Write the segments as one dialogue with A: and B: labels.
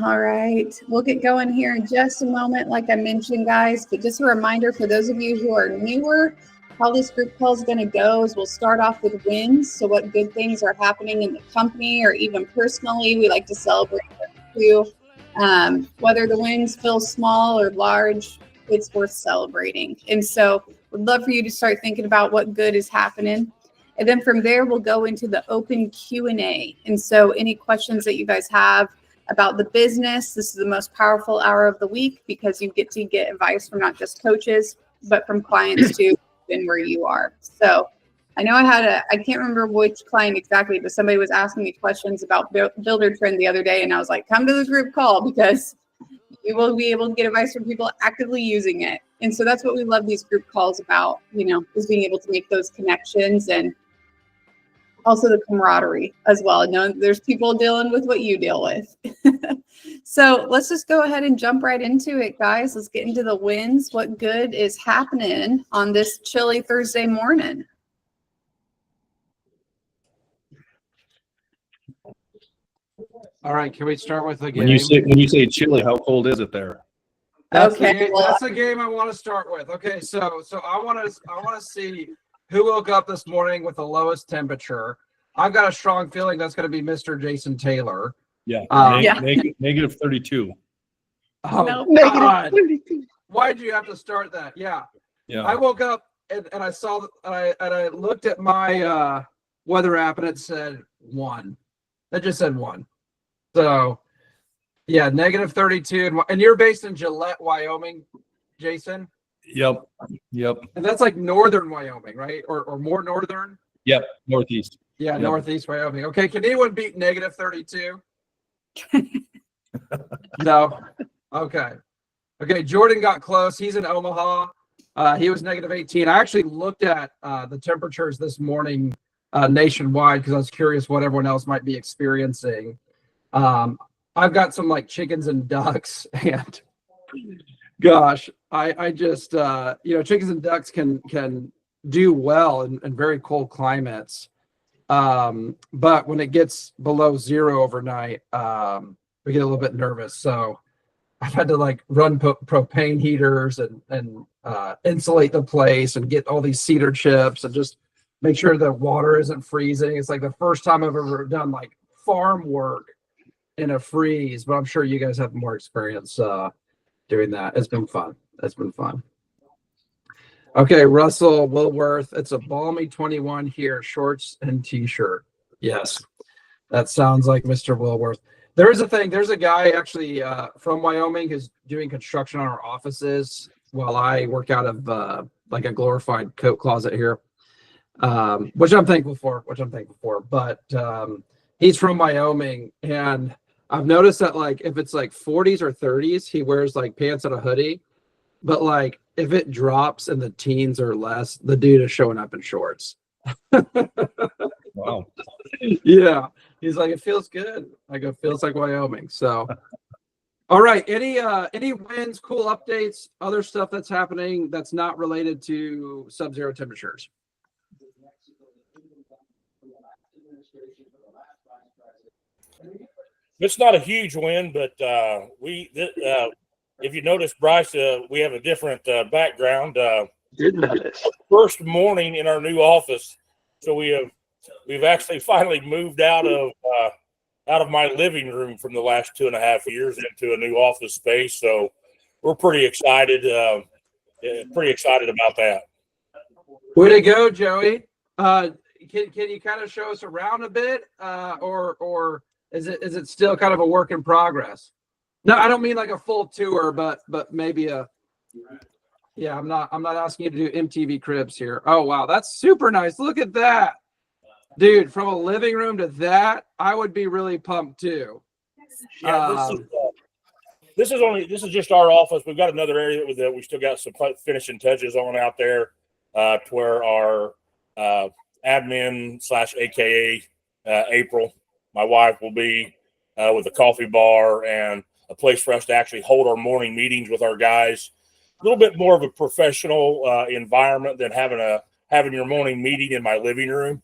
A: All right, we'll get going here in just a moment, like I mentioned, guys. But just a reminder for those of you who are newer, how this group call is going to go is we'll start off with wins. So what good things are happening in the company or even personally, we like to celebrate them too. Whether the wins feel small or large, it's worth celebrating. And so we'd love for you to start thinking about what good is happening. And then from there, we'll go into the open Q&A. And so any questions that you guys have about the business, this is the most powerful hour of the week because you get to get advice from not just coaches, but from clients too, and where you are. So I know I can't remember which client exactly, but somebody was asking me questions about Builder Trend the other day. And I was like, come to this group call because you will be able to get advice from people actively using it. And so that's what we love these group calls about, is being able to make those connections and also the camaraderie as well. There's people dealing with what you deal with. So let's just go ahead and jump right into it, guys. Let's get into the wins. What good is happening on this chilly Thursday morning?
B: All right, can we start with the game?
C: When you say chilly, how cold is it there?
B: That's the game I want to start with. Okay, so I want to see who woke up this morning with the lowest temperature. I've got a strong feeling that's going to be Mr. Jason Taylor.
C: Yeah, negative 32.
B: Oh,
A: nope.
B: God. Why'd you have to start that? Yeah. I woke up and I saw I looked at my weather app and it said 1. It just said 1. So, yeah, negative 32. And you're based in Gillette, Wyoming, Jason?
C: Yep.
B: And that's like northern Wyoming, right? Or more northern?
C: Yep, northeast.
B: Yeah,
C: yep.
B: Northeast Wyoming. Okay, can anyone beat negative 32? No? Okay, Jordan got close. He's in Omaha. He was negative 18. I actually looked at the temperatures this morning nationwide because I was curious what everyone else might be experiencing. I've got some like chickens and ducks, and gosh, I just chickens and ducks can do well in very cold climates, but when it gets below 0 overnight, we get a little bit nervous. So I've had to like run propane heaters and insulate the place and get all these cedar chips and just make sure the water isn't freezing. It's like the first time I've ever done like farm work in a freeze, but I'm sure you guys have more experience doing that. It's been fun. Okay, Russell Wilworth. It's a balmy 21 here, shorts and t-shirt. Yes, that sounds like Mr. Wilworth. There's a guy actually from Wyoming who's doing construction on our offices while I work out of like a glorified coat closet here, which I'm thankful for. But he's from Wyoming, and I've noticed that like if it's like 40s or 30s, he wears like pants and a hoodie. But like if it drops in the teens or less, the dude is showing up in shorts.
C: Wow.
B: Yeah. He's like, it feels good. Like it feels like Wyoming. So all right. Any wins, cool updates, other stuff that's happening that's not related to sub-zero temperatures?
D: It's not a huge win, but if you notice, Bryce, we have a different background. First morning in our new office, so we've actually finally moved out of my living room from the last 2.5 years into a new office space. So we're pretty excited about that.
B: Way to go, Joey. Can you kind of show us around a bit, or is it still kind of a work in progress? No, I don't mean like a full tour, but maybe yeah, I'm not asking you to do MTV Cribs here. Oh wow, that's super nice. Look at that. Dude, from a living room to that, I would be really pumped too.
D: Yeah, this is just our office. We've got another area that we still got some finishing touches on out there, to where our admin / AKA April, my wife, will be with a coffee bar and a place for us to actually hold our morning meetings with our guys. A little bit more of a professional environment than having your morning meeting in my living room.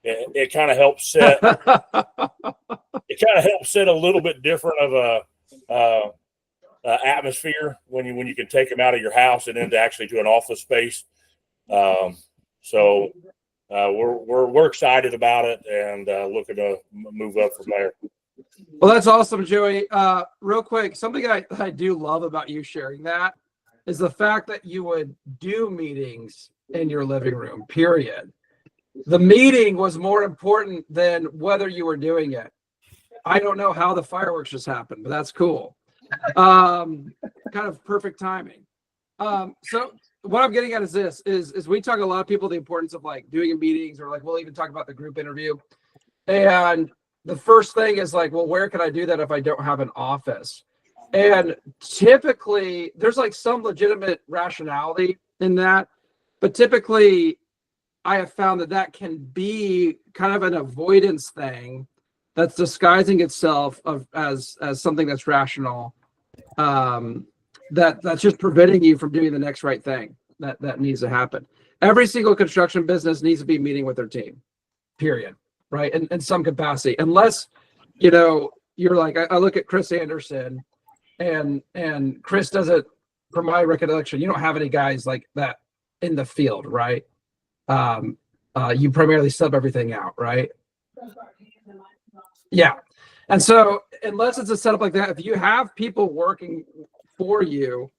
D: it kind of helps set a little bit different of a atmosphere when you can take them out of your house and into actually to an office space. So we're excited about it and looking to move up from there.
B: Well, that's awesome, Joey. Real quick, something I do love about you sharing that is the fact that you would do meetings in your living room, period. The meeting was more important than whether you were doing it. I don't know how the fireworks just happened, but that's cool. Kind of perfect timing. So what I'm getting at is this, is we talk a lot of people, the importance of like doing meetings, or like we'll even talk about the group interview. And the first thing is like, well, where can I do that if I don't have an office? And typically there's like some legitimate rationality in that, but typically I have found that can be kind of an avoidance thing that's disguising itself as something that's rational, that's just preventing you from doing the next right thing that needs to happen. Every single construction business needs to be meeting with their team, period, right? In some capacity, unless, you're like, I look at Chris Anderson, and Chris doesn't, from my recollection, you don't have any guys like that in the field, right? You primarily sub everything out, right? Yeah. And so unless it's a setup like that, if you have people working for you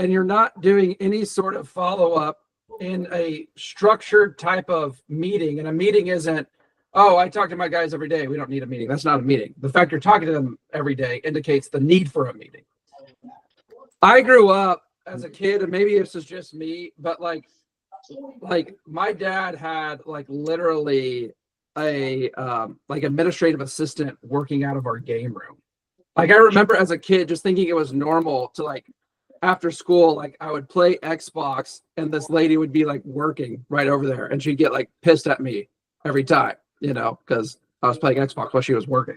B: and you're not doing any sort of follow-up in a structured type of meeting, and a meeting isn't, oh, I talk to my guys every day, we don't need a meeting. That's not a meeting. The fact you're talking to them every day indicates the need for a meeting. I grew up as a kid, and maybe this is just me, but like my dad had like literally a like administrative assistant working out of our game room. Like I remember as a kid just thinking it was normal to like after school, like I would play Xbox and this lady would be like working right over there, and she'd get like pissed at me every time, because I was playing Xbox while she was working.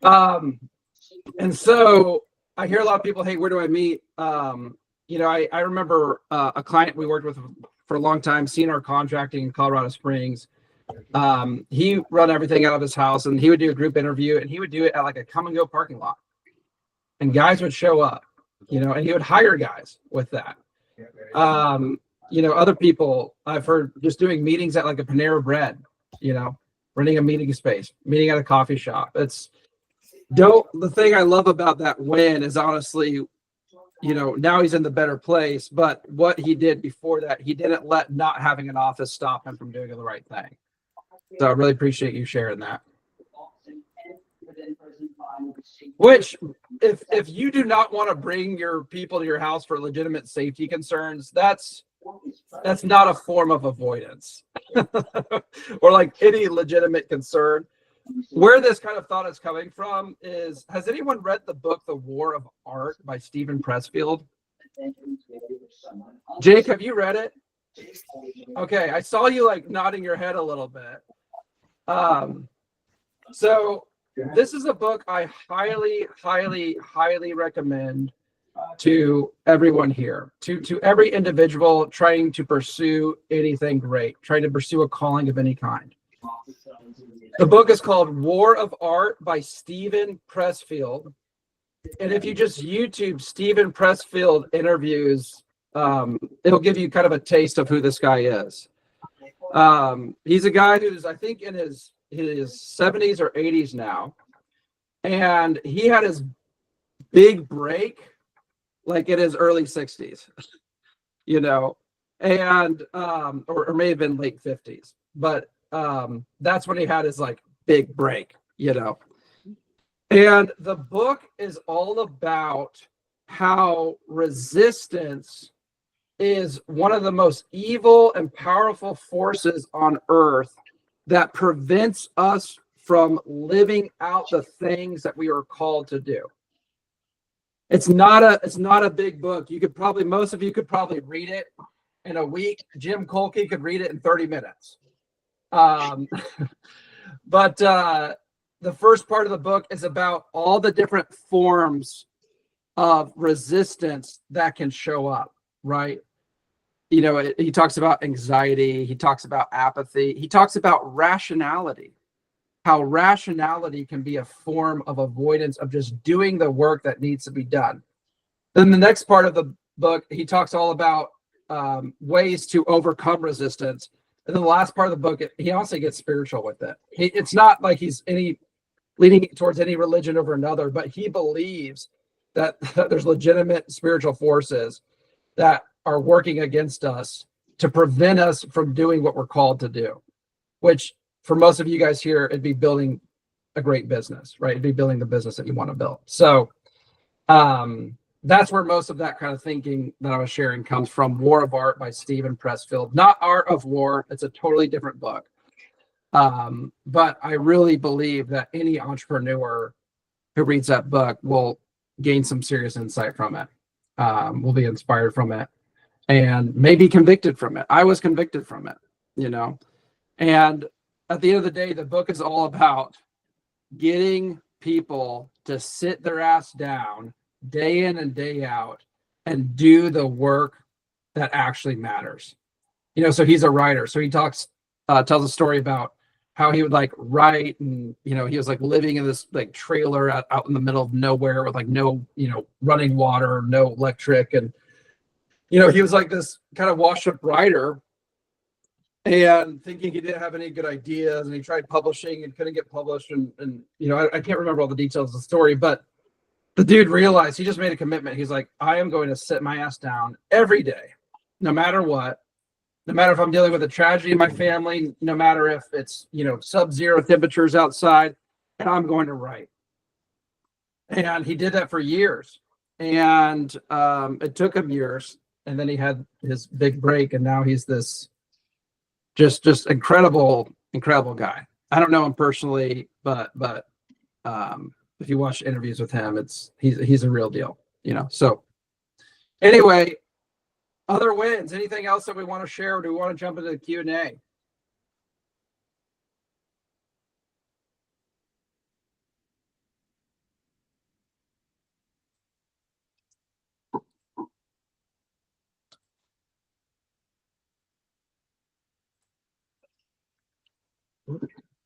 B: And so I hear a lot of people, hey, where do I meet? I remember a client we worked with for a long time, CNR Contracting in Colorado Springs. He run everything out of his house, and he would do a group interview, and he would do it at like a come and go parking lot, and guys would show up, and he would hire guys with that. Other people I've heard just doing meetings at like a Panera Bread, renting a meeting space, meeting at a coffee shop. The thing I love about that win is honestly, now he's in the better place, but what he did before that, he didn't let not having an office stop him from doing the right thing. So I really appreciate you sharing that. Which, if you do not want to bring your people to your house for legitimate safety concerns, that's not a form of avoidance or like any legitimate concern. Where this kind of thought is coming from is, has anyone read the book The War of Art by Stephen Pressfield? Jake, have you read it? Okay, I saw you like nodding your head a little bit. So this is a book I highly, highly, highly recommend to everyone here, to every individual trying to pursue anything great, trying to pursue a calling of any kind. The book is called War of Art by Stephen Pressfield. And if you just YouTube Stephen Pressfield interviews, it'll give you kind of a taste of who this guy is. He's a guy who's, I think, in his 70s or 80s now. And he had his big break like in his early 60s, and or may have been late 50s. But that's when he had his like big break, And the book is all about how resistance is one of the most evil and powerful forces on earth that prevents us from living out the things that we are called to do. It's not a big book. Most of you could probably read it in a week. Jim Colkey could read it in 30 minutes. But the first part of the book is about all the different forms of resistance that can show up, right? he talks about anxiety. He talks about apathy. He talks about rationality, how rationality can be a form of avoidance of just doing the work that needs to be done. Then the next part of the book, he talks all about ways to overcome resistance. And then the last part of the book, he also gets spiritual with it. It's not like he's leaning towards any religion over another, but he believes that there's legitimate spiritual forces that are working against us to prevent us from doing what we're called to do, which for most of you guys here, it'd be building a great business, right? It'd be building the business that you want to build. So that's where most of that kind of thinking that I was sharing comes from. War of Art by Stephen Pressfield, not Art of War. It's a totally different book. But I really believe that any entrepreneur who reads that book will gain some serious insight from it, will be inspired from it, and maybe convicted from it. I was convicted from it, and at the end of the day, the book is all about getting people to sit their ass down day in and day out and do the work that actually matters. So he's a writer. So he tells a story about how he would write, and he was living in this trailer out in the middle of nowhere with no running water, no electric, and he was this kind of washed up writer, and thinking he didn't have any good ideas, and he tried publishing and couldn't get published, and I can't remember all the details of the story, but the dude realized, he just made a commitment. He's like, I am going to sit my ass down every day, no matter what. No matter if I'm dealing with a tragedy in my family, no matter if it's, sub-zero temperatures outside, and I'm going to write. And he did that for years. And it took him years. And then he had his big break. And now he's this just incredible guy. I don't know him personally, but if you watch interviews with him, he's a real deal, So anyway, other wins, anything else that we want to share, or do we want to jump into the Q&A?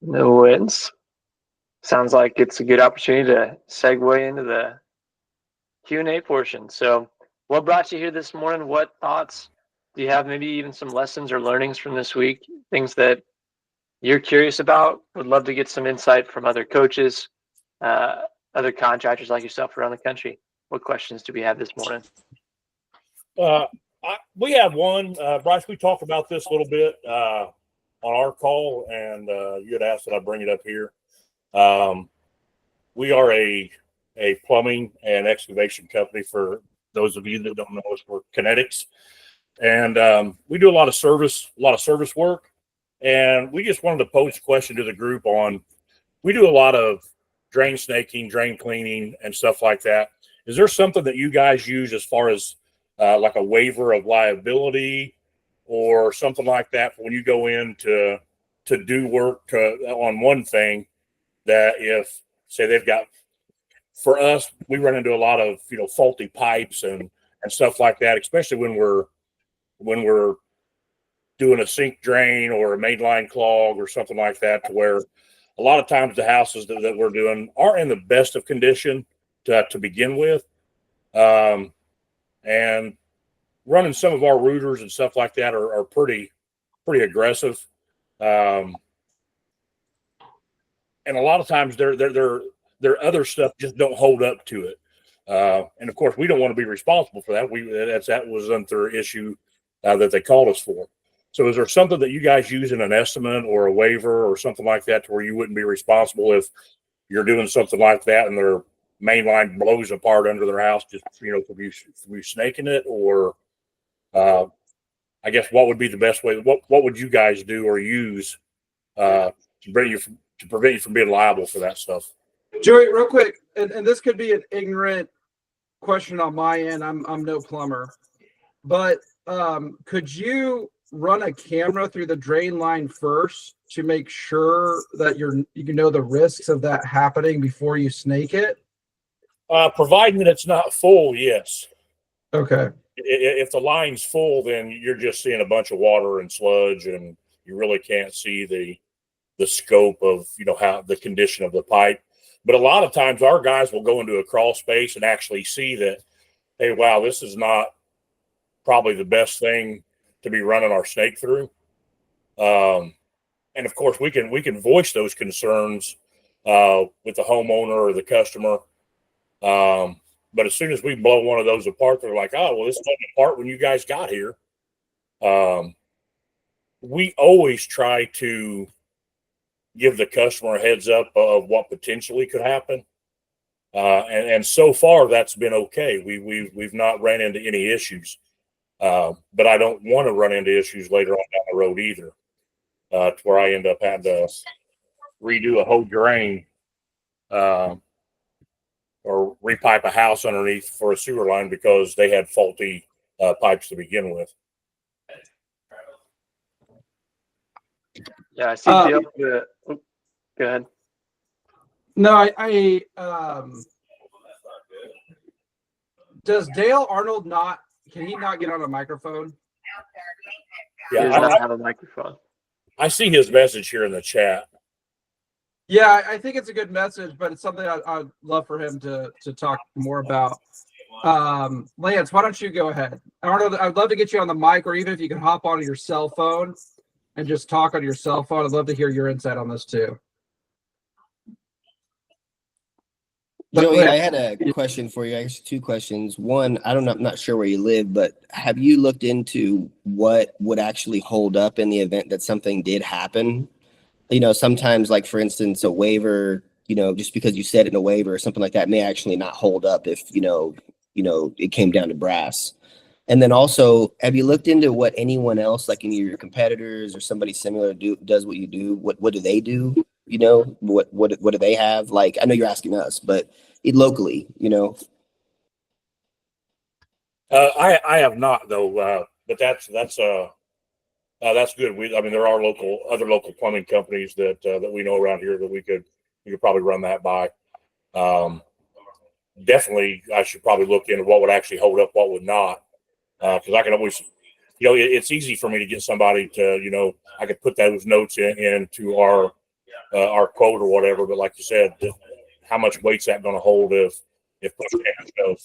E: No wins. Sounds like it's a good opportunity to segue into the Q&A portion. So what brought you here this morning? What thoughts do you have? Maybe even some lessons or learnings from this week, things that you're curious about. Would love to get some insight from other coaches, other contractors like yourself around the country. What questions do we have this morning?
D: We have one. Bryce, we talked about this a little bit on our call, and you had asked that I bring it up here. We are a plumbing and excavation company. For those of you that don't know us, we're Kinetics, and we do a lot of service work. And we just wanted to pose a question to the group on, we do a lot of drain snaking, drain cleaning, and stuff like that. Is there something that you guys use as far as like a waiver of liability or something like that when you go in to do work on one thing, that if, say, they've got, for us, we run into a lot of, faulty pipes and stuff like that, especially when we're doing a sink drain or a mainline clog or something like that, to where a lot of times the houses that we're doing aren't in the best of condition to begin with. And running some of our routers and stuff like that are pretty aggressive. And a lot of times their other stuff just don't hold up to it. And of course, we don't want to be responsible for that. That was another issue that they called us for. So is there something that you guys use in an estimate or a waiver or something like that, to where you wouldn't be responsible if you're doing something like that and their main line blows apart under their house, just, for you snaking it? Or I guess what would be the best way? What would you guys do or use to prevent you from being liable for that stuff?
B: Joey, real quick, and this could be an ignorant question on my end. I'm no plumber, but could you run a camera through the drain line first to make sure that you know the risks of that happening before you snake it?
D: Providing that it's not full, yes.
B: Okay.
D: if the line's full, then you're just seeing a bunch of water and sludge, and you really can't see the scope of, how the condition of the pipe. But a lot of times our guys will go into a crawl space and actually see that, hey, wow, this is not probably the best thing to be running our snake through. And of course we can voice those concerns with the homeowner or the customer. But as soon as we blow one of those apart, they're like, oh, well, this wasn't apart when you guys got here. We always try to give the customer a heads up of what potentially could happen. And so far that's been okay. We've not ran into any issues. But I don't want to run into issues later on down the road either, to where I end up having to redo a whole drain, or repipe a house underneath for a sewer line because they had faulty pipes to begin with.
E: Yeah, I see. Go ahead.
B: No, does Dale Arnold can he not get on a microphone?
E: He does not have a microphone.
D: I see his message here in the chat.
B: Yeah, I think it's a good message, but it's something I'd love for him to talk more about. Lance, why don't you go ahead? Arnold, I'd love to get you on the mic, or even if you can hop onto your cell phone and just talk on your cell phone. I'd love to hear your insight on this too.
F: Joey, I had a question for you. Actually, two questions. One, I'm not sure where you live, but have you looked into what would actually hold up in the event that something did happen? Sometimes, like for instance, a waiver, just because you said it in a waiver or something like that may actually not hold up if, it came down to brass. And then also, have you looked into what anyone else, like any of your competitors or somebody similar does what you do? What do they do? What do they have? Like, I know you're asking us, but locally,
D: I have not though, but that's good. There are other local plumbing companies that we know around here that we could probably run that by. Definitely, I should probably look into what would actually hold up, what would not, because I can always, it's easy for me to get somebody to, I could put those notes into our quote or whatever. But like you said, how much weight's that going to hold if push comes to shove?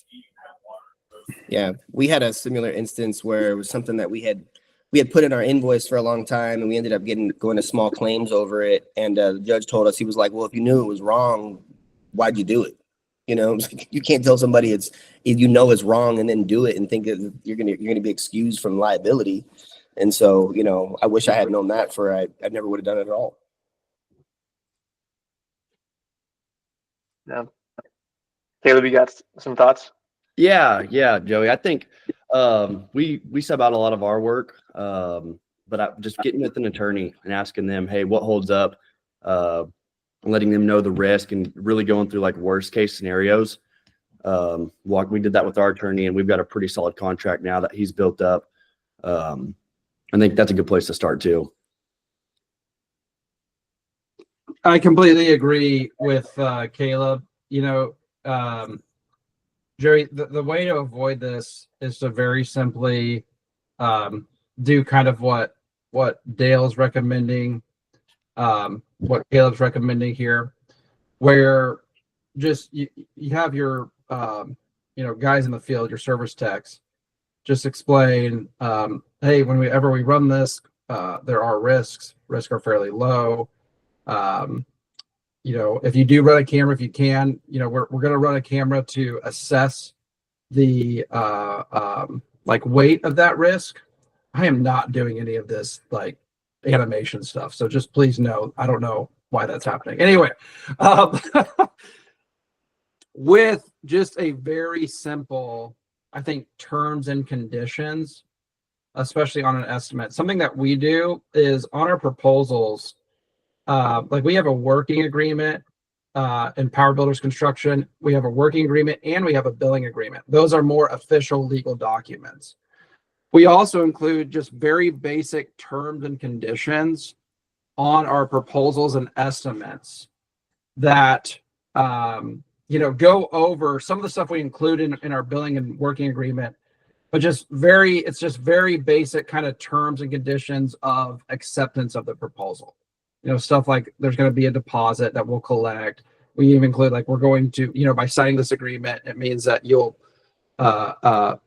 F: Yeah, we had a similar instance where it was something that we had put in our invoice for a long time, and we ended up going to small claims over it. And the judge told us, he was like, well, if you knew it was wrong, why'd you do it? You can't tell somebody it's wrong and then do it and think that you're gonna be excused from liability. And so, I wish I had known that I never would have done it at all.
E: Yeah. Caleb, you got some thoughts?
G: Yeah, Joey. I think we sub out a lot of our work, but just getting with an attorney and asking them, hey, what holds up, letting them know the risk and really going through like worst case scenarios. We did that with our attorney, and we've got a pretty solid contract now that he's built up. I think that's a good place to start too.
B: I completely agree with Caleb. Jerry, the way to avoid this is to very simply do kind of what Dale's recommending, what Caleb's recommending here, where just you have your guys in the field, your service techs, just explain, hey, whenever we run this, there are risks. Risks are fairly low. If you do run a camera, if you can, we're going to run a camera to assess the weight of that risk. I am not doing any of this like animation stuff. So just please know, I don't know why that's happening. Anyway, with just a very simple, I think, terms and conditions, especially on an estimate, something that we do is on our proposals, we have a working agreement in Power Builders Construction. We have a working agreement and we have a billing agreement. Those are more official legal documents. We also include just very basic terms and conditions on our proposals and estimates that go over some of the stuff we include in our billing and working agreement but it's just very basic kind of terms and conditions of acceptance of the proposal. Stuff like there's going to be a deposit that we'll collect. We even include like we're going to, by signing this agreement, it means that you'll how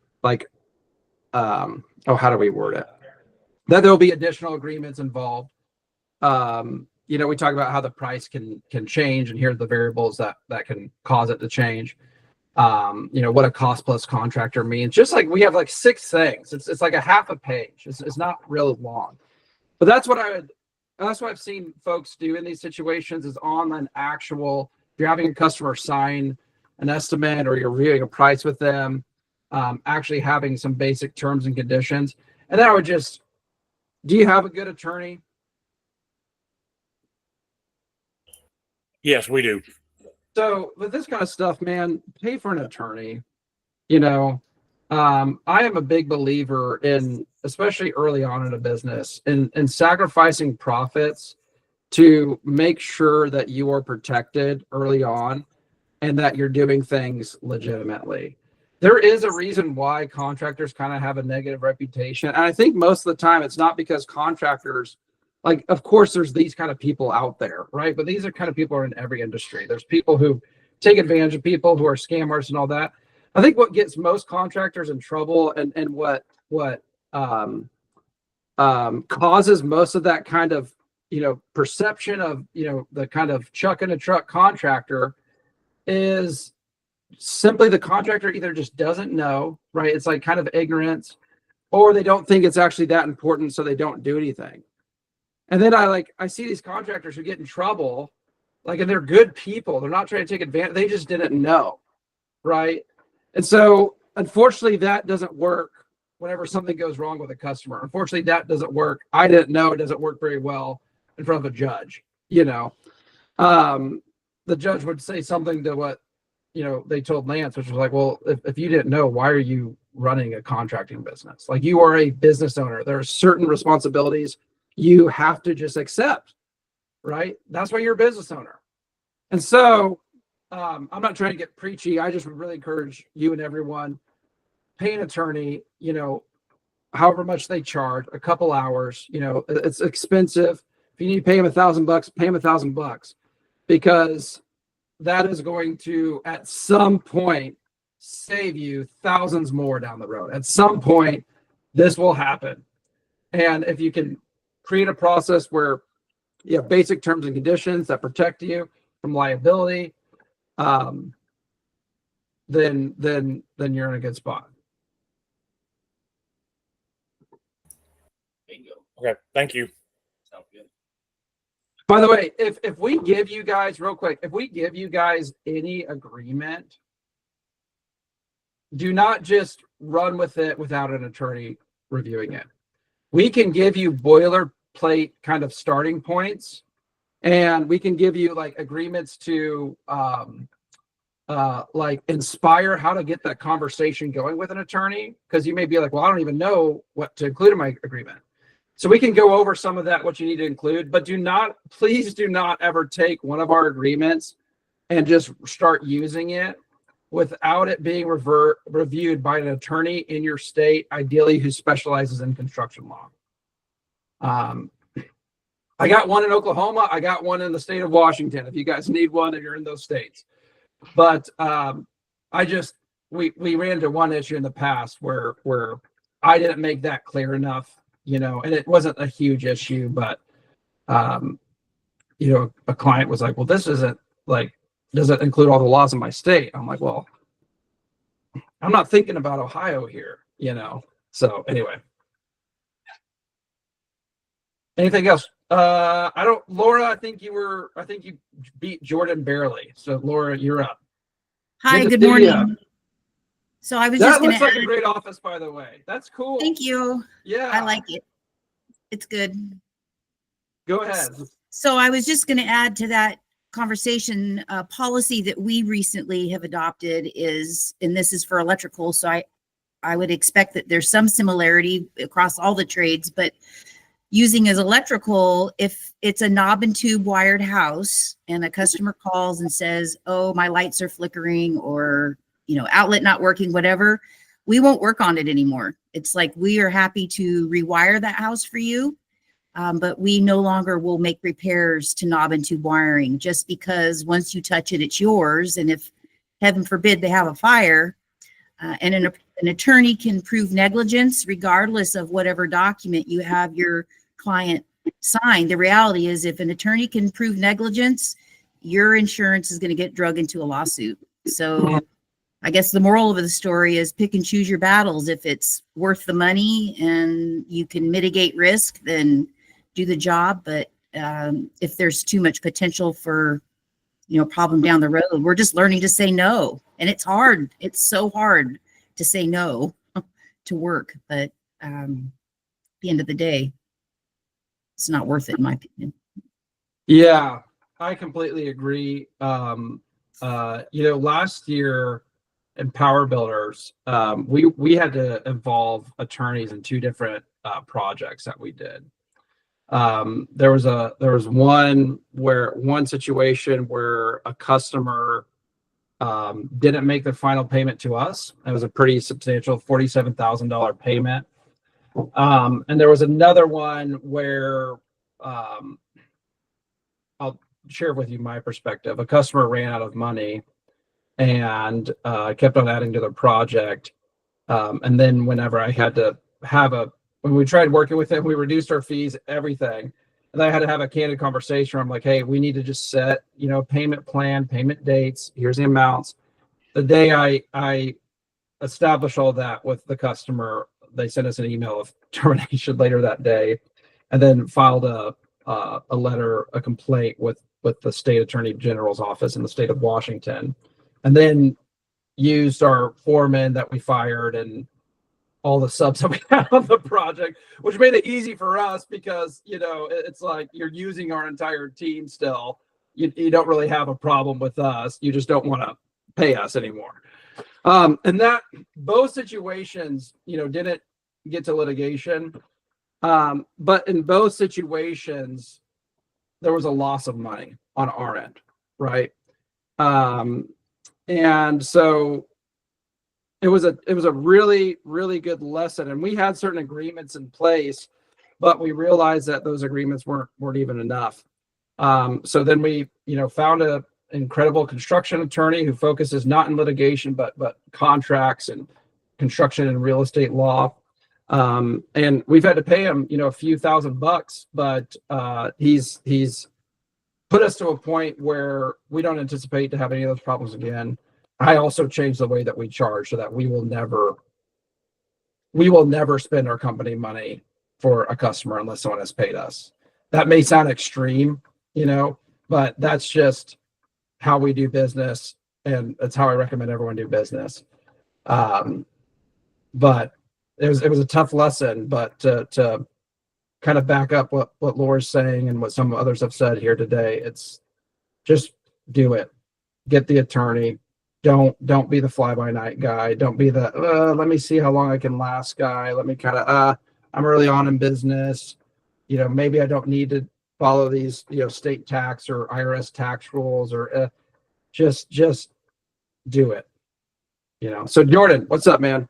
B: do we word it? That there'll be additional agreements involved. We talk about how the price can change, and here are the variables that can cause it to change. What a cost plus contractor means. Just like we have like 6 things. It's like a half a page. It's not really long, but that's what I've seen folks do in these situations is on an actual. If you're having a customer sign an estimate or you're reviewing a price with them, actually having some basic terms and conditions. And then I would just, do you have a good attorney?
D: Yes, we do.
B: So with this kind of stuff, man, pay for an attorney. I am a big believer in, especially early on in a business, in sacrificing profits to make sure that you are protected early on and that you're doing things legitimately. There is a reason why contractors kind of have a negative reputation. And I think most of the time it's not because contractors, like, of course, there's these kind of people out there, right? But these are kind of people who are in every industry. There's people who take advantage of people who are scammers and all that. I think what gets most contractors in trouble and what causes most of that kind of perception of the kind of chuck in a truck contractor is simply the contractor either just doesn't know, right? It's like kind of ignorance, or they don't think it's actually that important, so they don't do anything. And then I see these contractors who get in trouble, and they're good people. They're not trying to take advantage. They just didn't know, right? And so unfortunately that doesn't work whenever something goes wrong with a customer. Unfortunately, that doesn't work. I didn't know it doesn't work very well in front of a judge. The judge would say something to what they told Lance, which was like, well, if you didn't know, why are you running a contracting business? Like, you are a business owner. There are certain responsibilities you have to just accept, right? That's why you're a business owner. And so I'm not trying to get preachy. I just would really encourage you and everyone, pay an attorney, however much they charge, a couple hours, it's expensive. If you need to pay them $1,000, pay them $1,000, because that is going to, at some point, save you thousands more down the road. At some point, this will happen. And if you can create a process where you have basic terms and conditions that protect you from liability, then you're in a good spot.
D: Okay, thank you.
F: Sounds good.
B: By the way, if we give you guys, real quick, if we give you guys any agreement, do not just run with it without an attorney reviewing it. We can give you boilerplate kind of starting points, and we can give you agreements to inspire how to get that conversation going with an attorney, because you may be like, well, I don't even know what to include in my agreement. So we can go over some of that, what you need to include, but please do not ever take one of our agreements and just start using it without it being reviewed by an attorney in your state, ideally who specializes in construction law. I got one in Oklahoma. I got one in the state of Washington. If you guys need one, if you're in those states. But we ran into one issue in the past where I didn't make that clear enough, and it wasn't a huge issue, but a client was like, well, this isn't does it include all the laws in my state? I'm like, well, I'm not thinking about Ohio here, So anyway. Anything else? Laura, I think you beat Jordan barely. So Laura, you're up.
H: Hi, good morning. So I was just going to
B: That looks like a great office, by the way. That's cool.
H: Thank you.
B: Yeah.
H: I like it. It's good.
B: Go ahead.
H: So I was just going to add to that conversation, policy that we recently have adopted is, and this is for electrical, so I would expect that there's some similarity across all the trades, but using as electrical, if it's a knob and tube wired house and a customer calls and says, oh, my lights are flickering, or outlet not working, whatever, we won't work on it anymore. It's like, we are happy to rewire that house for you. But we no longer will make repairs to knob and tube wiring, just because once you touch it, it's yours. And if heaven forbid they have a fire, and an attorney can prove negligence regardless of whatever document you have your client sign. The reality is, if an attorney can prove negligence, your insurance is going to get drug into a lawsuit. So I guess the moral of the story is pick and choose your battles. If it's worth the money and you can mitigate risk, then do the job. But if there's too much potential for, problem down the road, we're just learning to say no. And it's hard. It's so hard to say no to work. But at the end of the day, it's not worth it, in my opinion.
B: Yeah, I completely agree. Last year in Power Builders, we had to involve attorneys in 2 different projects that we did. There was one situation where a customer didn't make the final payment to us. It was a pretty substantial $47,000 payment. And there was another one where I'll share with you my perspective. A customer ran out of money and kept on adding to the project. And then whenever I had to when we tried working with him, we reduced our fees, everything. And I had to have a candid conversation where I'm like, hey, we need to just set, payment plan, payment dates. Here's the amounts. The day I established all that with the customer, they sent us an email of termination later that day, and then filed a complaint with the state attorney general's office in the state of Washington, and then used our foreman that we fired and all the subs that we had on the project, which made it easy for us because, it's like you're using our entire team still. You don't really have a problem with us. You just don't want to pay us anymore. And that both situations, didn't get to litigation. But in both situations, there was a loss of money on our end, right? And so it was a really, really good lesson. And we had certain agreements in place, but we realized that those agreements weren't even enough. So then we, found an incredible construction attorney who focuses not in litigation, but contracts and construction and real estate law. And we've had to pay him, a few $1,000, but he's put us to a point where we don't anticipate to have any of those problems again. I also changed the way that we charge so that we will never spend our company money for a customer unless someone has paid us. That may sound extreme, but that's just how we do business, and that's how I recommend everyone do business. But it was a tough lesson, but to kind of back up what Laura's saying and what some others have said here today, it's just do it. Get the attorney. Don't be the fly-by-night guy. Don't be the let me see how long I can last guy. Let me kind of I'm early on in business. Maybe I don't need to follow these state tax or IRS tax rules, or just do it. So Jordan, what's up, man?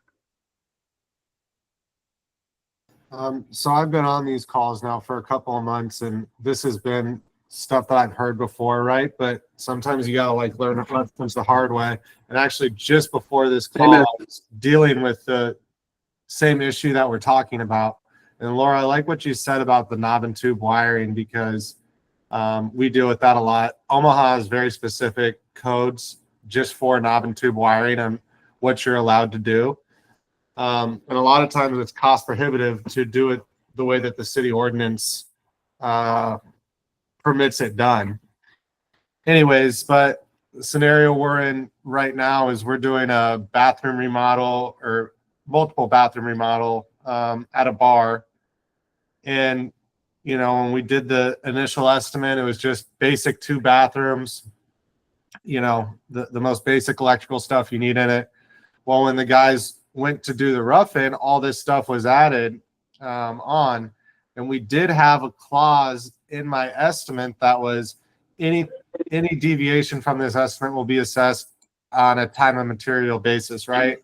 I: So I've been on these calls now for a couple of months, and this has been stuff that I've heard before, right? But sometimes you gotta learn lessons the hard way. And actually, just before this call, I was dealing with the same issue that we're talking about. And Laura, I like what you said about the knob and tube wiring, because we deal with that a lot. Omaha has very specific codes just for knob and tube wiring and what you're allowed to do. And a lot of times it's cost prohibitive to do it the way that the city ordinance permits it done. Anyways, but the scenario we're in right now is we're doing a bathroom remodel or multiple bathroom remodel at a bar. And, when we did the initial estimate, it was just basic 2 bathrooms, the most basic electrical stuff you need in it. Well, when the guys went to do the rough-in, all this stuff was added on. And we did have a clause in my estimate that was any deviation from this estimate will be assessed on a time and material basis, right?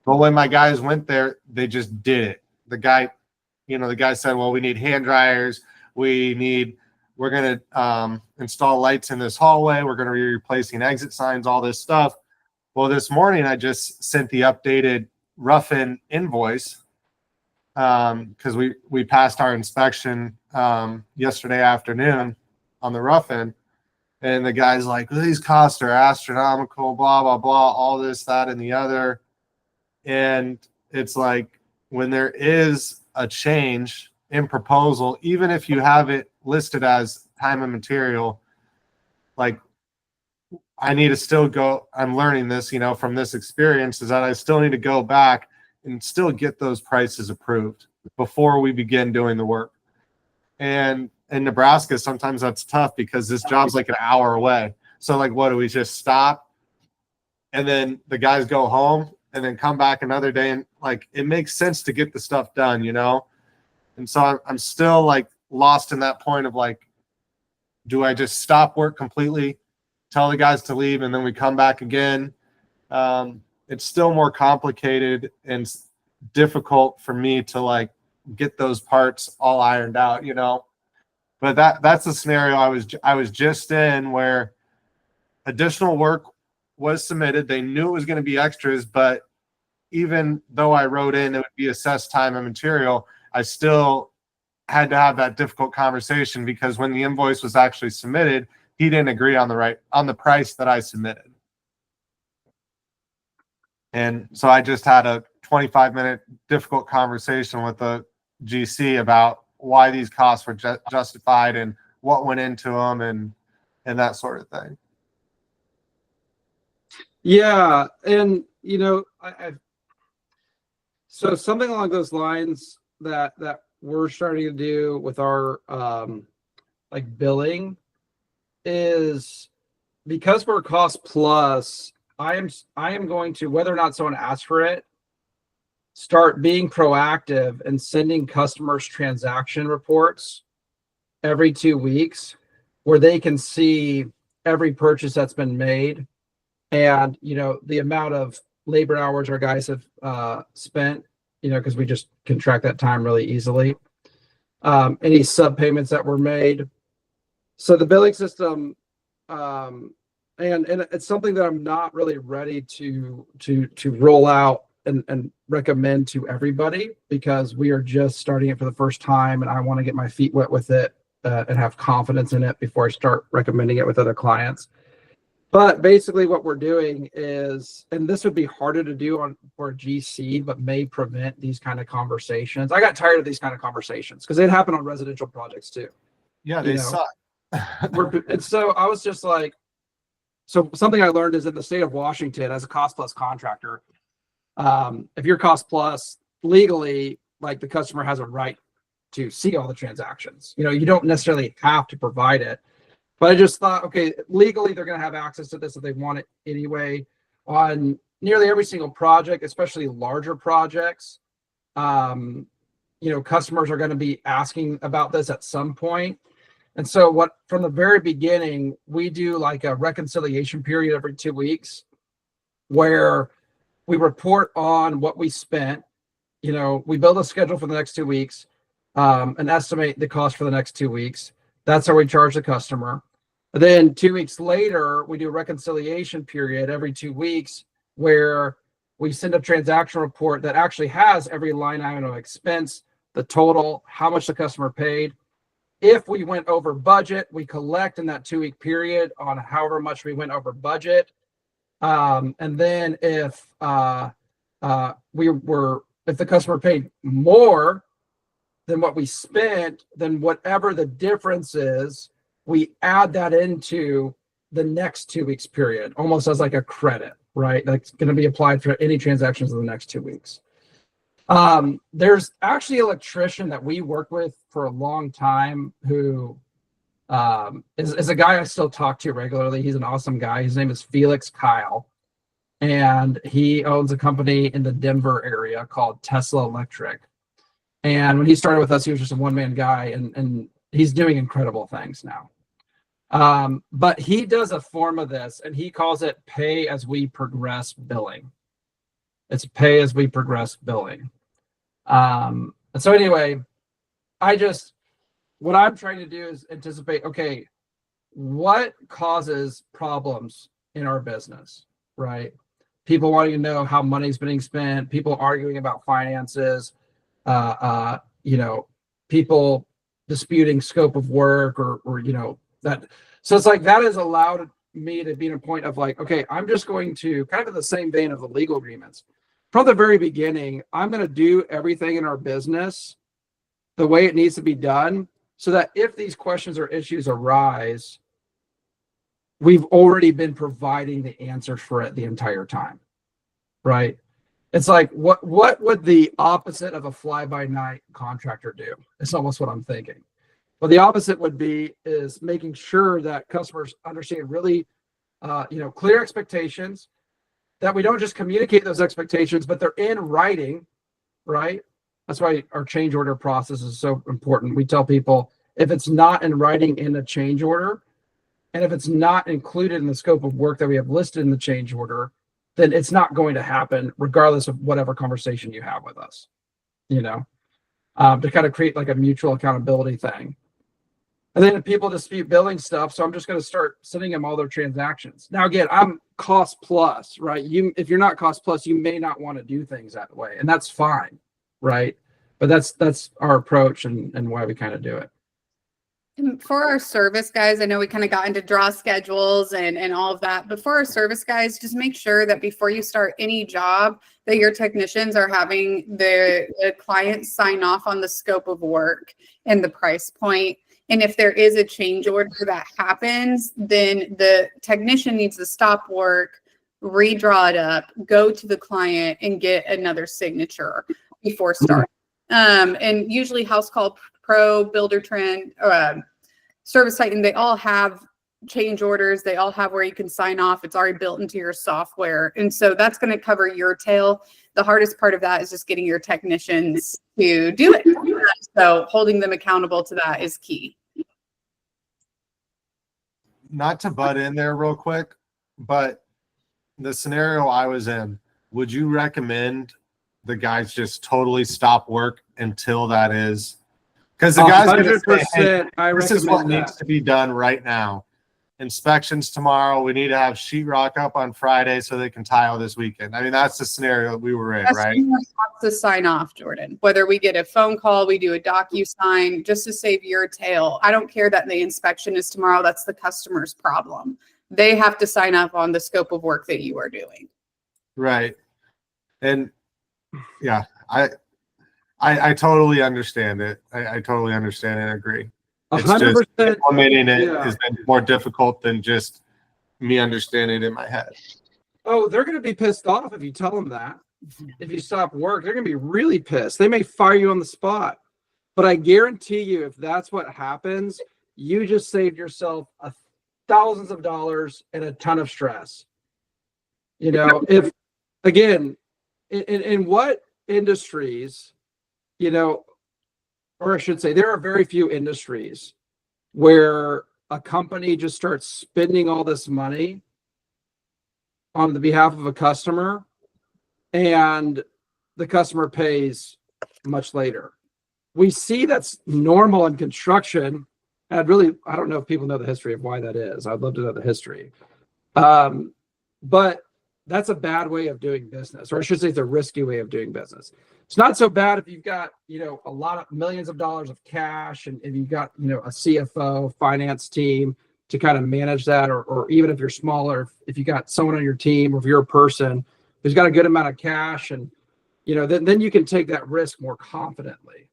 I: But when my guys went there, they just did it. The guy said, well, we need hand dryers. We're going to install lights in this hallway. We're going to be replacing exit signs, all this stuff. Well, this morning I just sent the updated rough-in invoice because we passed our inspection yesterday afternoon on the rough-in. And the guy's like, these costs are astronomical, blah, blah, blah, all this, that, and the other. And it's like, when there is a change in proposal, even if you have it listed as time and material, like, I need to still go, I'm learning this, from this experience, is that I still need to go back and still get those prices approved before we begin doing the work. And in Nebraska, sometimes that's tough because this job's like an hour away. So like, what do we just stop? And then the guys go home and then come back another day. And like, it makes sense to get the stuff done, And so I'm still like lost in that point of like, do I just stop work completely, tell the guys to leave, and then we come back again? It's still more complicated and difficult for me to like get those parts all ironed out, But that's the scenario I was just in, where additional work was submitted. They knew it was going to be extras, but even though I wrote in it would be assessed time and material, I still had to have that difficult conversation because when the invoice was actually submitted, he didn't agree on the price that I submitted. And so I just had a 25-minute difficult conversation with the GC about why these costs were justified and what went into them and that sort of thing.
B: Yeah, and so something along those lines that we're starting to do with our like billing is, because we're cost plus, I am going to, whether or not someone asks for it, start being proactive and sending customers transaction reports every 2 weeks where they can see every purchase that's been made and, the amount of labor hours our guys have spent, because we just can track that time really easily. Any sub payments that were made. So the billing system, and it's something that I'm not really ready to roll out and recommend to everybody, because we are just starting it for the first time and I want to get my feet wet with it and have confidence in it before I start recommending it with other clients. But basically what we're doing is, and this would be harder to do for a GC, but may prevent these kind of conversations. I got tired of these kind of conversations because it happened on residential projects too.
I: Yeah, they suck.
B: And so I was just like, so something I learned is in the state of Washington, as a cost plus contractor, if you're cost plus, legally, like, the customer has a right to see all the transactions. You don't necessarily have to provide it. But I just thought, okay, legally, they're going to have access to this if they want it anyway. On nearly every single project, especially larger projects, customers are going to be asking about this at some point. And so from the very beginning, we do like a reconciliation period every 2 weeks where we report on what we spent. We build a schedule for the next 2 weeks and estimate the cost for the next 2 weeks. That's how we charge the customer. Then 2 weeks later, we do a reconciliation period every 2 weeks where we send a transaction report that actually has every line item of expense, the total, how much the customer paid. If we went over budget, we collect in that 2 week period on however much we went over budget. And then if the customer paid more than what we spent, then whatever the difference is, we add that into the next 2 weeks period, almost as like a credit, right? That's going to be applied for any transactions in the next 2 weeks. There's actually an electrician that we work with for a long time who is a guy I still talk to regularly. He's an awesome guy. His name is Felix Kyle, and he owns a company in the Denver area called Tesla Electric. And when he started with us, he was just a one-man guy, and he's doing incredible things now. But he does a form of this, and he calls it pay as we progress billing. It's pay as we progress billing. And so anyway, what I'm trying to do is anticipate, okay, what causes problems in our business, right? People wanting to know how money's being spent, people arguing about finances, people disputing scope of work or that. So it's like that has allowed me to be in a point of like, okay, I'm just going to kind of in the same vein of the legal agreements. From the very beginning, I'm going to do everything in our business the way it needs to be done so that if these questions or issues arise, we've already been providing the answers for it the entire time, right? It's like, what would the opposite of a fly-by-night contractor do? It's almost what I'm thinking. Well, the opposite would be is making sure that customers understand really, clear expectations, that we don't just communicate those expectations, but they're in writing, right? That's why our change order process is so important. We tell people if it's not in writing in a change order, and if it's not included in the scope of work that we have listed in the change order, then it's not going to happen regardless of whatever conversation you have with us, to kind of create like a mutual accountability thing. And then people dispute billing stuff, so I'm just going to start sending them all their transactions. Now, again, I'm cost plus, right? If you're not cost plus, you may not want to do things that way, and that's fine, right? But that's our approach and why we kind of do it.
A: And for our service guys, I know we kind of got into draw schedules and all of that, but for our service guys, just make sure that before you start any job that your technicians are having the client sign off on the scope of work and the price point. And if there is a change order that happens, then the technician needs to stop work, redraw it up, go to the client and get another signature before starting. And usually House Call Pro, Builder Trend, Service Titan, they all have change orders. They all have where you can sign off. It's already built into your software. And so that's going to cover your tail. The hardest part of that is just getting your technicians to do it. So holding them accountable to that is key.
I: Not to butt in there real quick, but the scenario I was in, would you recommend the guys just totally stop work until that is? Because the guys
B: 100%. Hey,
I: this is what needs to be done right now. Inspections tomorrow. We need to have sheetrock up on Friday so they can tile this weekend. I mean, that's the scenario that we were in, right?
A: To sign off, Jordan. Whether we get a phone call, we do a DocuSign just to save your tail. I don't care that the inspection is tomorrow. That's the customer's problem. They have to sign up on the scope of work that you are doing.
I: Right. And yeah, I totally understand it. I totally understand and agree. It's
B: 100%.
I: just implementing it has been more difficult than just me understanding it in my head.
B: Oh, they're going to be pissed off if you tell them that. If you stop work, they're going to be really pissed. They may fire you on the spot. But I guarantee you, if that's what happens, you just saved yourself thousands of dollars and a ton of stress. If, again, in what industries, or I should say, there are very few industries where a company just starts spending all this money on the behalf of a customer and the customer pays much later. We see that's normal in construction. And I don't know if people know the history of why that is. I'd love to know the history. But that's a bad way of doing business, or I should say it's a risky way of doing business. It's not so bad if you've got, a lot of millions of dollars of cash and you've got, a CFO, finance team to kind of manage that, or even if you're smaller, if you got someone on your team or if you're a person who's got a good amount of cash and, then you can take that risk more confidently.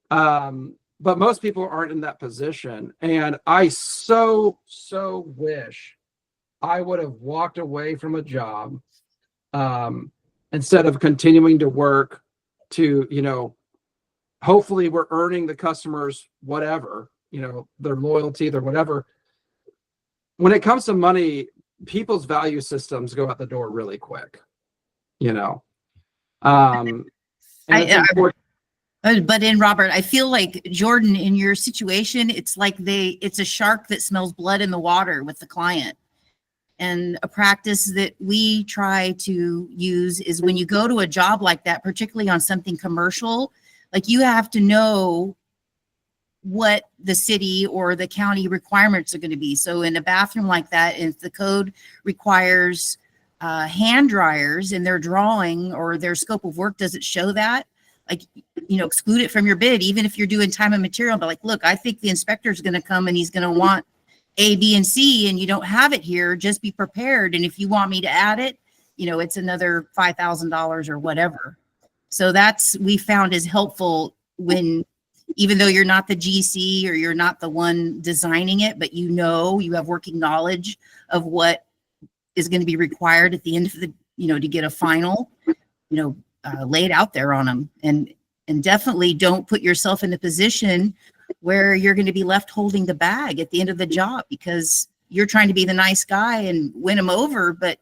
B: But most people aren't in that position. And I so wish I would have walked away from a job instead of continuing to work to, hopefully we're earning the customers whatever, their loyalty, their whatever. When it comes to money, people's value systems go out the door really quick,
H: But in Robert, I feel like Jordan, in your situation, it's like it's a shark that smells blood in the water with the client. And a practice that we try to use is when you go to a job like that, particularly on something commercial, like you have to know what the city or the county requirements are going to be. So in a bathroom like that, if the code requires hand dryers in their drawing or their scope of work doesn't show that, like, you know, exclude it from your bid, even if you're doing time and material. But like, look, I think the inspector is going to come and he's going to want A, B, and C, and you don't have it here. Just be prepared. And if you want me to add it, you know, it's another $5,000 or whatever. So that's, we found is helpful when, even though you're not the GC or you're not the one designing it, but you know, you have working knowledge of what is going to be required at the end of the, you know, to get a final, you know, lay it out there on them. And definitely don't put yourself in a position where you're going to be left holding the bag at the end of the job because you're trying to be the nice guy and win them over, but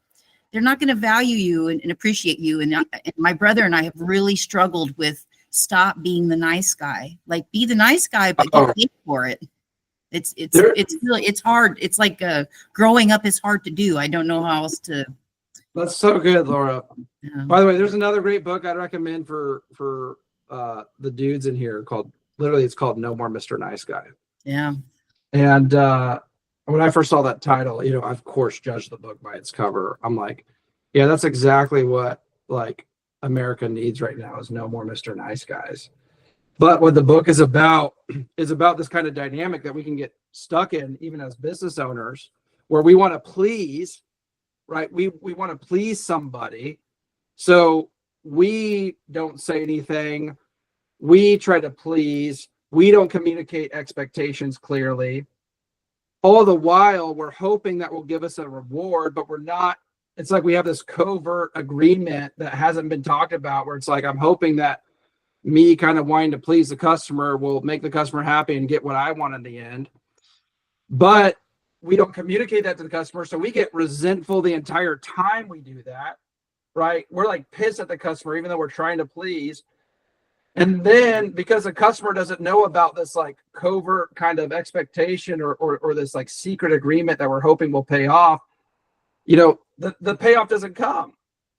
H: they're not going to value you and appreciate you. And my brother and I have really struggled with stop being the nice guy. Like, be the nice guy, but get paid for it. It's really, it's hard. It's like growing up is hard to do. I don't know how else to.
B: That's so good, Laura.
H: Yeah.
B: By the way, there's another great book I'd recommend for the dudes in here it's called No More Mr. Nice Guy.
H: Yeah.
B: And when I first saw that title, you know, I of course judged the book by its cover. I'm like, yeah, that's exactly what like America needs right now is no more Mr. Nice Guys. But what the book is about this kind of dynamic that we can get stuck in even as business owners, where we want to please, right? We want to please somebody. So we don't say anything. We try to please. We don't communicate expectations clearly. All the while, we're hoping that will give us a reward, but we're not. It's like we have this covert agreement that hasn't been talked about, where it's like, I'm hoping that me kind of wanting to please the customer will make the customer happy and get what I want in the end. But we don't communicate that to the customer. So we get resentful the entire time we do that, right? We're like pissed at the customer, even though we're trying to please. And then because the customer doesn't know about this like covert kind of expectation or this like secret agreement that we're hoping will pay off, you know, the payoff doesn't come.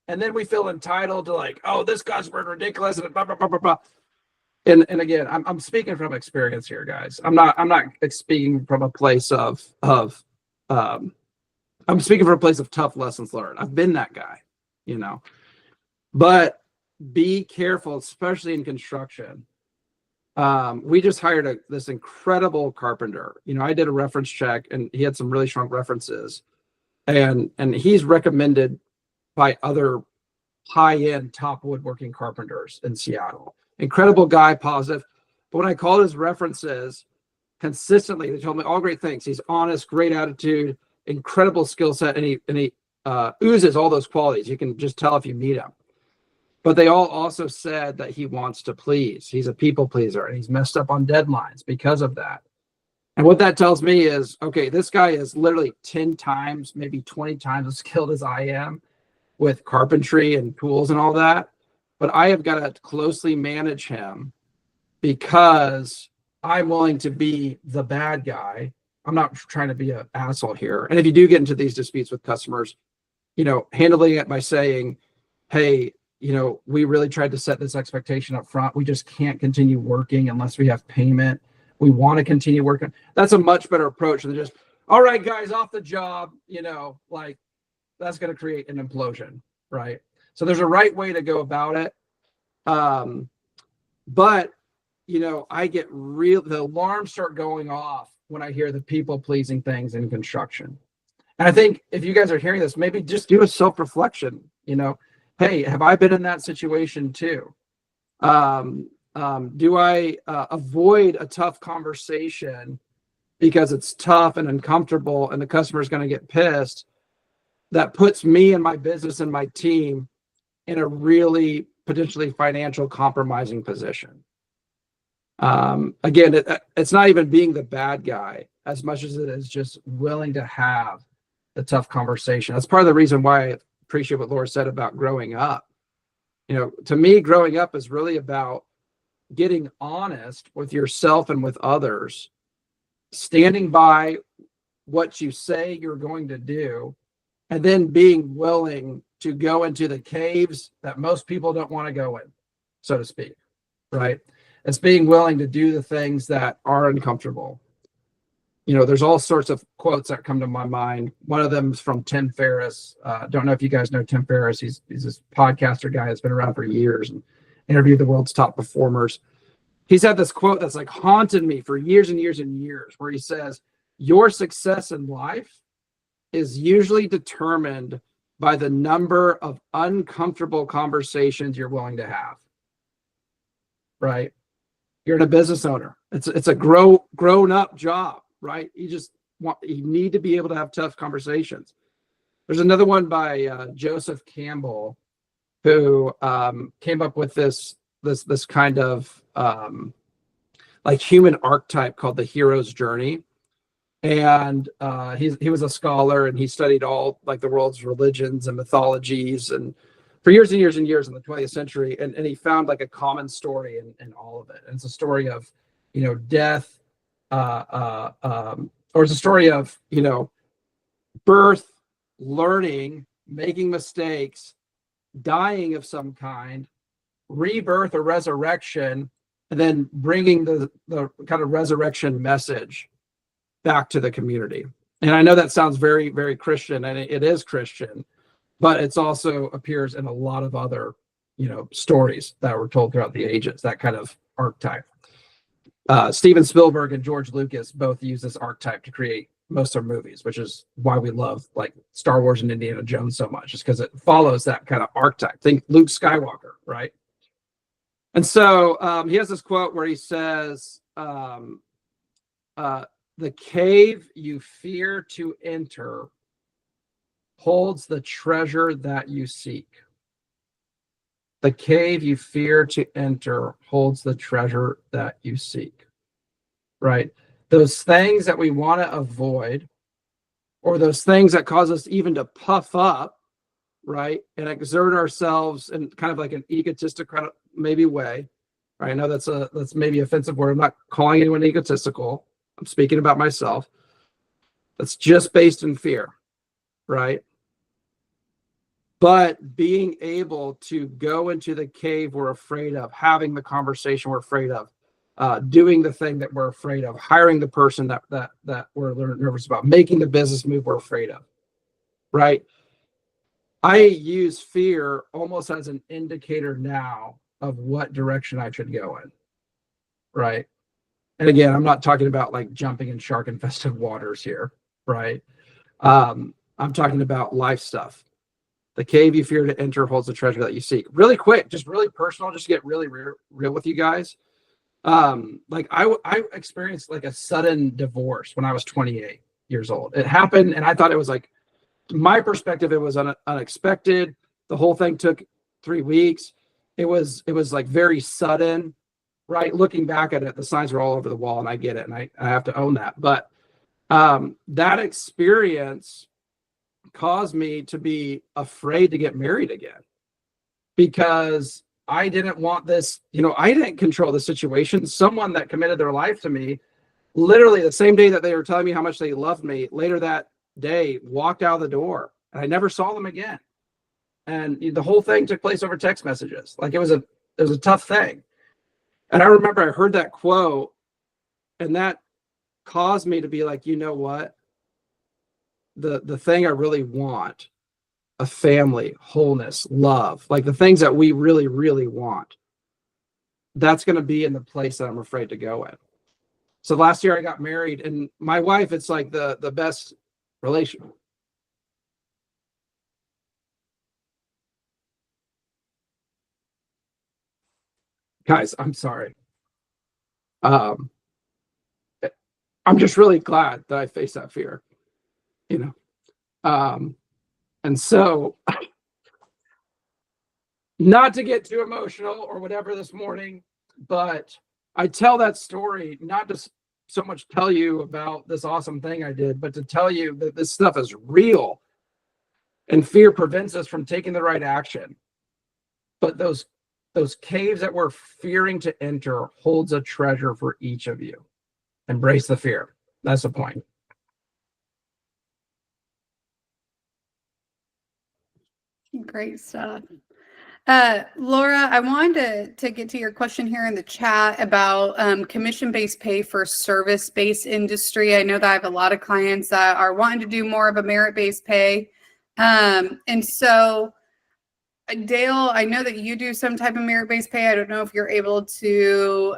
B: And then we feel entitled to like, oh, this customer is ridiculous. And blah, blah, blah, blah, blah. And again, I'm speaking from experience here, guys. I'm not speaking from a place of I'm speaking from a place of tough lessons learned. I've been that guy, you know, but be careful, especially in construction. We just hired this incredible carpenter. You know, I did a reference check and he had some really strong references, and he's recommended by other high-end top woodworking carpenters in Seattle. Incredible guy, positive. But when I called his references consistently, they told me all great things. He's honest, great attitude, incredible skill set, and he oozes all those qualities. You can just tell if you meet him. But they all also said that he wants to please. He's a people pleaser, and he's messed up on deadlines because of that. And what that tells me is, okay, this guy is literally 10 times, maybe 20 times as skilled as I am with carpentry and tools and all that. But I have got to closely manage him because I'm willing to be the bad guy. I'm not trying to be an asshole here. And if you do get into these disputes with customers, you know, handling it by saying, hey, you know, we really tried to set this expectation up front. We just can't continue working unless we have payment. We want to continue working. That's a much better approach than just, all right, guys, off the job, you know, like that's going to create an implosion, right? So there's a right way to go about it. But, you know, the alarms start going off when I hear the people pleasing things in construction. And I think if you guys are hearing this, maybe just do a self-reflection, you know, hey, have I been in that situation too? Do I avoid a tough conversation because it's tough and uncomfortable and the customer is going to get pissed? That puts me and my business and my team in a really potentially financial compromising position. Again, it's not even being the bad guy as much as it is just willing to have the tough conversation. That's part of the reason why I appreciate what Laura said about growing up. You know, to me, growing up is really about getting honest with yourself and with others, standing by what you say you're going to do, and then being willing to go into the caves that most people don't want to go in, so to speak, right? It's being willing to do the things that are uncomfortable. You know, there's all sorts of quotes that come to my mind. One of them is from Tim Ferriss. Don't know if you guys know Tim Ferriss. He's this podcaster guy that's been around for years and interviewed the world's top performers. He's had this quote that's like haunted me for years and years and years, where he says, your success in life is usually determined by the number of uncomfortable conversations you're willing to have. Right? You're a business owner. It's a grown up job, right? You need to be able to have tough conversations. There's another one by Joseph Campbell, who came up with this kind of like human archetype called the hero's journey. And he was a scholar, and he studied all like the world's religions and mythologies, and for years and years and years in the 20th century. And he found like a common story in all of it. And it's a story of, you know, death, or it's a story of, you know, birth, learning, making mistakes, dying of some kind, rebirth or resurrection, and then bringing the kind of resurrection message back to the community. And I know that sounds very, very Christian, and it is Christian, but it's also appears in a lot of other, you know, stories that were told throughout the ages, that kind of archetype. Steven Spielberg and George Lucas both use this archetype to create most of their movies, which is why we love like Star Wars and Indiana Jones so much, is because it follows that kind of archetype. Think Luke Skywalker, right? And so he has this quote where he says, the cave you fear to enter holds the treasure that you seek. The cave you fear to enter holds the treasure that you seek, right? Those things that we want to avoid, or those things that cause us even to puff up, right, and exert ourselves in kind of like an egotistical maybe way. Right? I know that's maybe offensive word. I'm not calling anyone egotistical. I'm speaking about myself. That's just based in fear, right? But being able to go into the cave we're afraid of, having the conversation we're afraid of, doing the thing that we're afraid of, hiring the person that we're nervous about, making the business move we're afraid of, right? I use fear almost as an indicator now of what direction I should go in, right? And again, I'm not talking about like jumping in shark infested waters here, right? I'm talking about life stuff. The cave you fear to enter holds the treasure that you seek. Really quick, just really personal, just to get really real with you guys. Like I experienced like a sudden divorce when I was 28 years old. It happened, and I thought it was like, my perspective, it was unexpected. The whole thing took 3 weeks. It was like very sudden, right? Looking back at it, the signs were all over the wall, and I get it, and I have to own that. But that experience caused me to be afraid to get married again, because I didn't want this, you know, I didn't control the situation. Someone that committed their life to me, literally the same day that they were telling me how much they loved me, later that day walked out of the door, and I never saw them again. And the whole thing took place over text messages. Like it was a tough thing. And I remember I heard that quote, and that caused me to be like, you know what? The thing I really want, a family, wholeness, love, like the things that we really, really want, that's going to be in the place that I'm afraid to go in. So last year I got married, and my wife, it's like the best relation. Guys, I'm sorry. I'm just really glad that I faced that fear, you know. And so, not to get too emotional or whatever this morning, but I tell that story not to so much tell you about this awesome thing I did, but to tell you that this stuff is real, and fear prevents us from taking the right action. But those caves that we're fearing to enter holds a treasure for each of you. Embrace the fear. That's the point.
A: Great stuff. Laura, I wanted to get to your question here in the chat about commission-based pay for service-based industry. I know that I have a lot of clients that are wanting to do more of a merit-based pay. And so, Dale, I know that you do some type of merit-based pay. I don't know if you're able to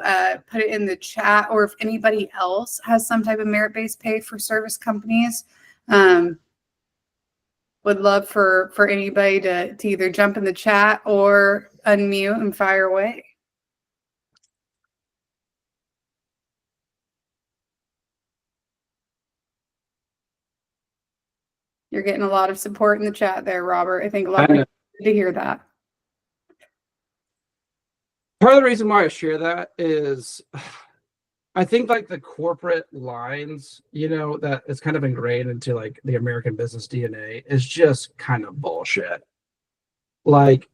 A: put it in the chat or if anybody else has some type of merit-based pay for service companies. Would love for anybody to either jump in the chat or unmute and fire away. You're getting a lot of support in the chat there, Robert. I think a lot of people need to hear that.
B: Part of the reason why I share that is I think like the corporate lines, you know, that is kind of ingrained into like the American business DNA is just kind of bullshit. Like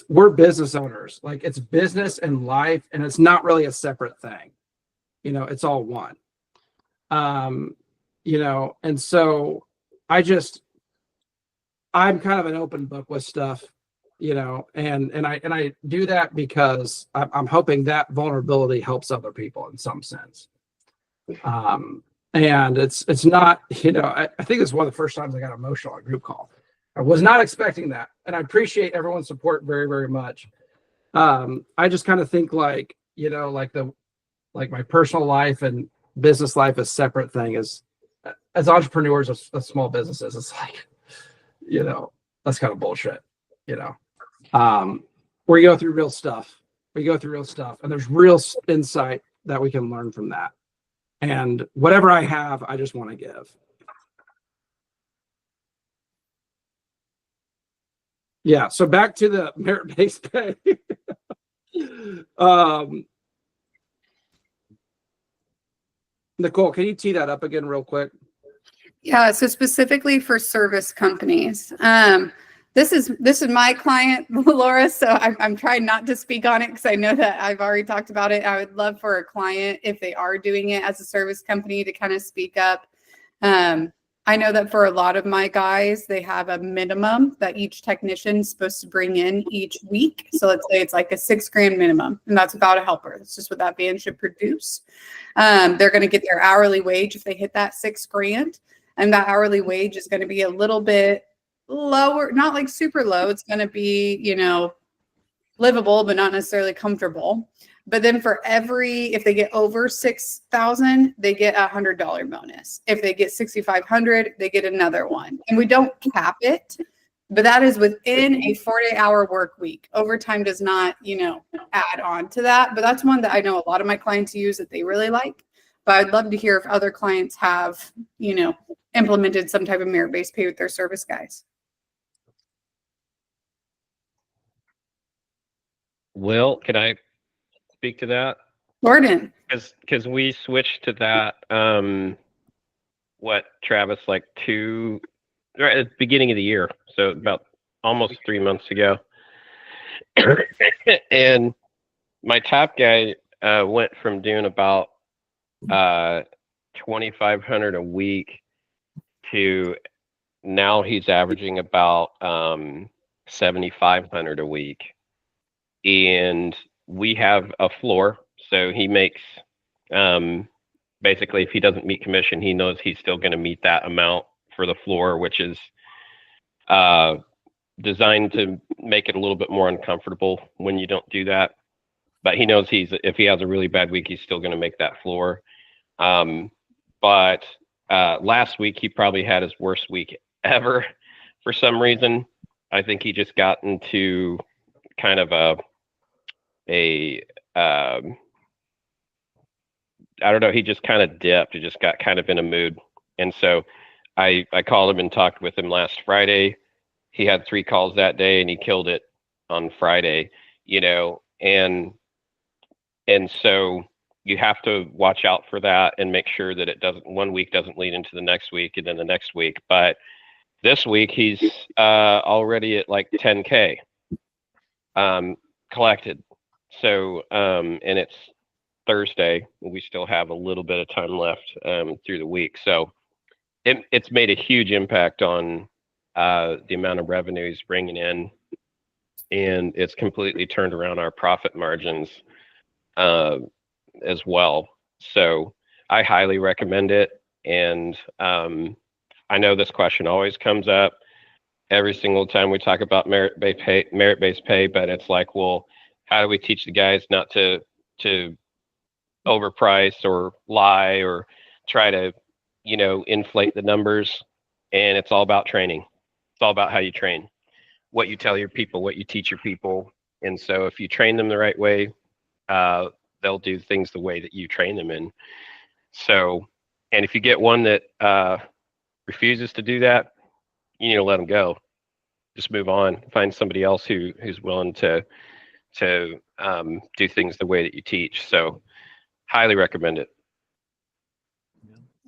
B: we're business owners, like it's business and life, and it's not really a separate thing. You know, it's all one. You know, and so I'm kind of an open book with stuff, you know, and I do that because I'm hoping that vulnerability helps other people in some sense. And it's not, you know, I think it's one of the first times I got emotional on a group call. I was not expecting that, and I appreciate everyone's support very, very much. I just kind of think like, you know, like my personal life and business life is separate thing. As entrepreneurs of small businesses, it's like, you know, that's kind of bullshit, you know. We go through real stuff. And there's real insight that we can learn from that. And whatever I have, I just want to give. Yeah, so back to the merit-based pay. Nicole, can you tee that up again real quick?
A: Yeah, so specifically for service companies. This is my client, Laura, so I'm trying not to speak on it because I know that I've already talked about it. I would love for a client, if they are doing it as a service company, to kind of speak up. I know that for a lot of my guys, they have a minimum that each technician is supposed to bring in each week. So let's say it's like a $6,000 minimum, and that's without a helper. That's just what that van should produce. They're going to get their hourly wage if they hit that $6,000, and that hourly wage is going to be a little bit lower, not like super low. It's going to be, you know, livable, but not necessarily comfortable. But then if they get over 6,000, they get $100 bonus. If they get 6,500, they get another one. And we don't cap it, but that is within a 40-hour work week. Overtime does not, you know, add on to that. But that's one that I know a lot of my clients use that they really like. But I'd love to hear if other clients have, you know, implemented some type of merit-based pay with their service guys.
J: Will, can I speak to that?
A: Gordon.
J: Because we switched to that, Travis, like right at the beginning of the year. So about almost 3 months ago. And my top guy went from doing about 2,500 a week to now he's averaging about 7,500 a week. And we have a floor, so he makes basically, if he doesn't meet commission, he knows he's still going to meet that amount for the floor, which is designed to make it a little bit more uncomfortable when you don't do that. But he knows if he has a really bad week, he's still going to make that floor. But last week he probably had his worst week ever for some reason. I think he just got into kind of I don't know, he just kind of dipped. He just got kind of in a mood. And so I called him and talked with him last Friday. He had 3 calls that day and he killed it on Friday, you know, and so you have to watch out for that and make sure that one week doesn't lead into the next week and then the next week. But this week he's already at like 10K collected. So, and it's Thursday. We still have a little bit of time left through the week. So it's made a huge impact on the amount of revenue he's bringing in, and it's completely turned around our profit margins as well. So I highly recommend it. And I know this question always comes up every single time we talk about merit-based pay, but it's like, well, how do we teach the guys not to overprice or lie or try to, inflate the numbers? And it's all about training. It's all about how you train, what you tell your people, what you teach your people. And so if you train them the right way, they'll do things the way that you train them in. So, and if you get one that refuses to do that, you need to let them go. Just move on. Find somebody else who's willing to do things the way that you teach. So, highly recommend it.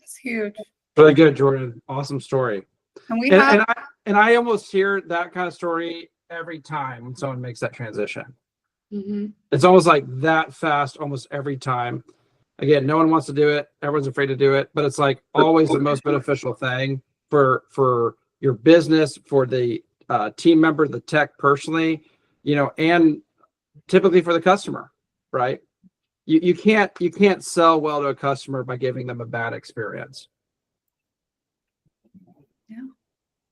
A: It's huge.
B: Really good, Jordan. Awesome story.
A: And
B: I almost hear that kind of story every time when someone makes that transition.
A: Mm-hmm.
B: It's almost like that fast almost every time. Again, no one wants to do it. Everyone's afraid to do it, but it's like always the most beneficial thing for your business, for the team member, the tech personally, and typically for the customer, right? You can't sell well to a customer by giving them a bad experience.
A: Yeah.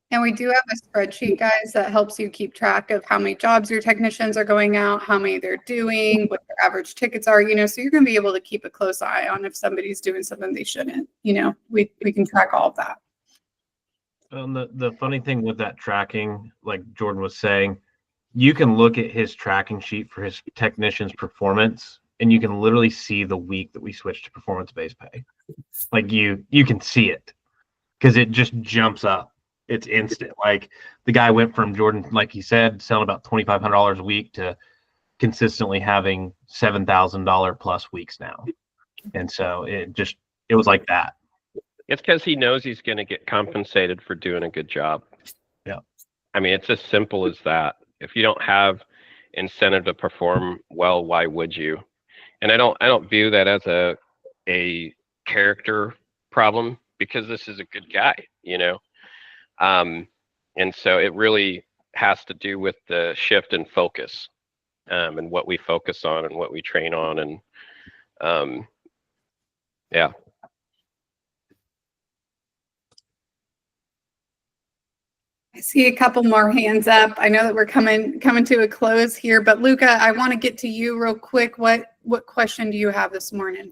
A: And we do have a spreadsheet, guys, that helps you keep track of how many jobs your technicians are going out, how many they're doing, what their average tickets are, so you're going to be able to keep a close eye on if somebody's doing something they shouldn't. We can track all of that.
K: The funny thing with that tracking, like Jordan was saying, you can look at his tracking sheet for his technician's performance, and you can literally see the week that we switched to performance-based pay. Like you can see it because it just jumps up. It's instant. Like the guy went from, Jordan, like he said, selling about $2,500 a week to consistently having $7,000 plus weeks now. And so it was like that.
J: It's because he knows he's going to get compensated for doing a good job.
K: Yeah.
J: I mean, it's as simple as that. If you don't have incentive to perform well, why would you? And I don't view that as a character problem, because this is a good guy, and so it really has to do with the shift in focus, and what we focus on and what we train on. And yeah.
A: I see a couple more hands up. I know that we're coming to a close here, but Luca, I want to get to you real quick. What question do you have this morning?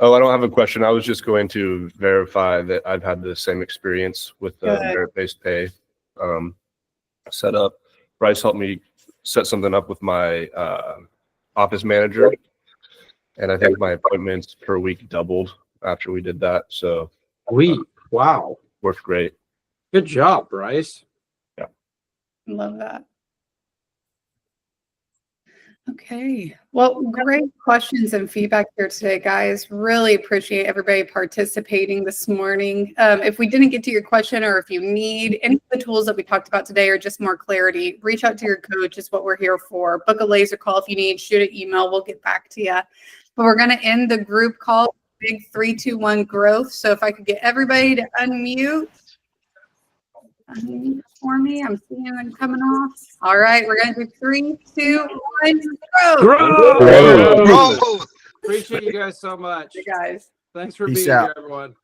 C: Oh, I don't have a question. I was just going to verify that I've had the same experience with the merit-based pay set up. Bryce helped me set something up with my office manager, and I think my appointments per week doubled after we did that. So
B: wow,
C: worked great.
B: Good job, Bryce.
C: Yeah.
A: Love that. Okay. Well, great questions and feedback here today, guys. Really appreciate everybody participating this morning. If we didn't get to your question, or if you need any of the tools that we talked about today or just more clarity, reach out to your coach. Is what we're here for. Book a laser call if you need. Shoot an email. We'll get back to you. But we're going to end the group call. Big 3, 2, 1 growth. So if I could get everybody to unmute for me. I'm seeing them coming off. All right, we're going to do 3, 2, 1, growth.
B: Appreciate you guys so much.
A: You guys.
B: Thanks for being here, everyone.